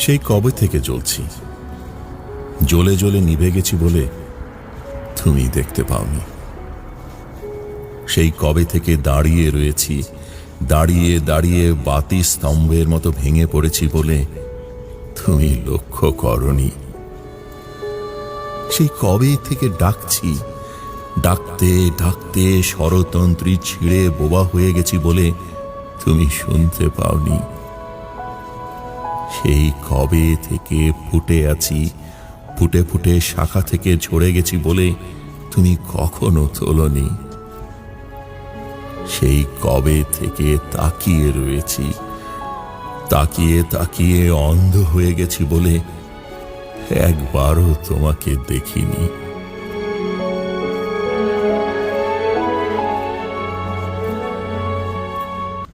সেই কবে থেকে জ্বলছি, জ্বলে জ্বলে নিভে গেছি বলে তুমি দেখতে পাওনি। সেই কবে থেকে দাঁড়িয়ে রয়েছি, দাঁড়িয়ে দাঁড়িয়ে বাতি স্তম্ভের মতো ভেঙে পড়েছি বলে তুমি লক্ষ্য করনি। সেই কবে থেকে ডাকছি, ডাকতে ডাকতে স্বরতন্ত্রী ছিঁড়ে বোবা হয়ে গেছি বলে তুমি শুনতে পাওনি। সেই কবে থেকে ফুটে আছি, ফুটে ফুটে শাখা থেকে ঝরে গেছি বলে তুমি কখনো তোলনি। সেই কবে থেকে তাকিয়ে রয়েছি, তাকিয়ে তাকিয়ে অন্ধ হয়ে গেছি বলে একবারও তোমাকে দেখিনি।